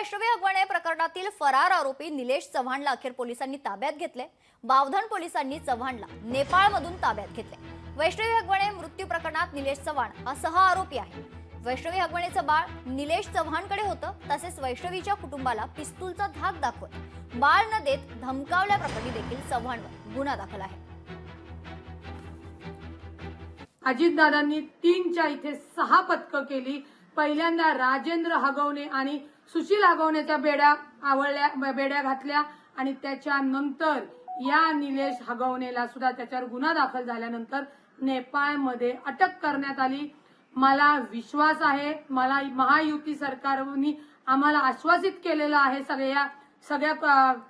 वैष्णवी हगवणे प्रकरणातील फरार आरोपी निलेश चव्हाणला अखेर पोलिसांनी ताब्यात घेतले। बावधन पोलिसांनी चव्हाणला नेपाळमधून ताब्यात घेतले। वैष्णवी हगवणे मृत्यू प्रकरणात निलेश चव्हाण हा सह आरोपी आहे। वैष्णवी हगवणेचं बाळ निलेश चव्हाणकडे होतं। तसेच वैष्णवीच्या कुटुंबाला पिस्तूलचा धाक दाखवत बाळ न देत धमकावल्याप्रकरणी देखील चव्हाणवर गुन्हा दाखल आहे। अजितदादांनी 3च्या इथे 6 पथकं केली। पहिल्यांदा राजेंद्र हगवणे आणि सुशील हगवणेच्या बेड्या घातल्या आणि त्याच्यानंतर या निलेश हगवणेला सुद्धा त्याच्यावर गुन्हा दाखल झाल्यानंतर नेपाळमध्ये अटक करण्यात आली। मला विश्वास आहे, मला महायुती सरकारने आम्हाला आश्वासित केलेलं आहे सगळ्या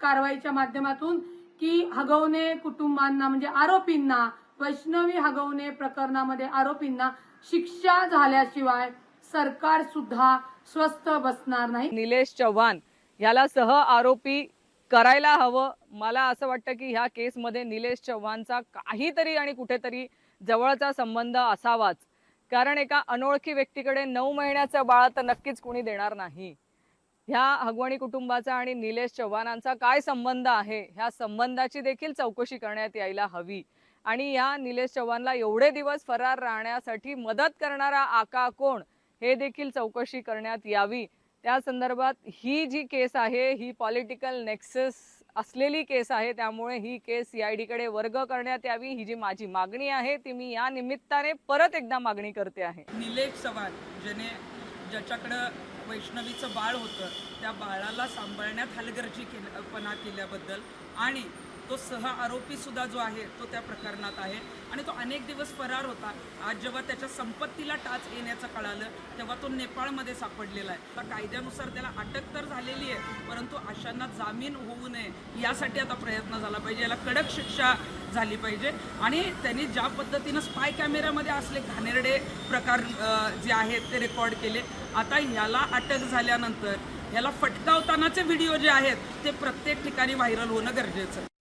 कारवाईच्या माध्यमातून की हगवणे कुटुंबांना म्हणजे आरोपींना, वैष्णवी हगवणे प्रकरणामध्ये आरोपींना शिक्षा झाल्याशिवाय सरकार सुद्धा स्वस्थ बसणार नाही। निलेश चव्हाण याला सह आरोपी करायला हवं। मला असं वाटतं की ह्या केसमध्ये निलेश चव्हाणचा काहीतरी आणि कुठेतरी जवळचा संबंध असावाच, कारण एका अनोळखी व्यक्तीकडे 9 महिन्याचं बाळ तर नक्कीच कोणी देणार नाही। ह्या हगवणी कुटुंबाचा आणि निलेश चव्हाणांचा काय संबंध आहे, ह्या संबंधाची देखील चौकशी करण्यात यायला हवी आणि या निलेश चव्हाणला एवढे दिवस फरार राहण्यासाठी मदत करणारा आका कोण हे देखील चौकशी करण्यात यावी। त्या संदर्भात ही जी केस आहे ही पॉलिटिकल नेक्सस असलेली केस आहे, त्यामुळे ही केस सीआयडी कडे वर्ग करण्यात यावी। ही जी माझी मागणी आहे ती मी या निमित्ताने परत एकदा मागणी करते आहे। निलेश चव्हाण ज्याच्याकडे वैष्णवीचं बाळ होतं त्या बाळाला सांभाळण्यात हलगर्जीपणा केल्याबद्दल आणि तो सह आरोपी सुद्धा जो आहे तो त्या प्रकरणात आहे आणि तो अनेक दिवस फरार होता। आज जेव्हा त्याच्या संपत्तीला टाच येण्याचं कळालं तेव्हा तो नेपाळमध्ये सापडलेला आहे। आता कायद्यानुसार त्याला अटक तर झालेली आहे, परंतु अशांना जामीन होऊ नये यासाठी आता प्रयत्न झाला पाहिजे, याला कडक शिक्षा झाली पाहिजे। आणि त्यांनी ज्या पद्धतीनं स्पाय कॅमेऱ्यामध्ये असले घाणेरडे प्रकार जे आहेत ते रेकॉर्ड केले, आता ह्याला अटक झाल्यानंतर ह्याला फटकावतानाचे व्हिडिओ जे आहेत ते प्रत्येक ठिकाणी व्हायरल होणं गरजेचं आहे।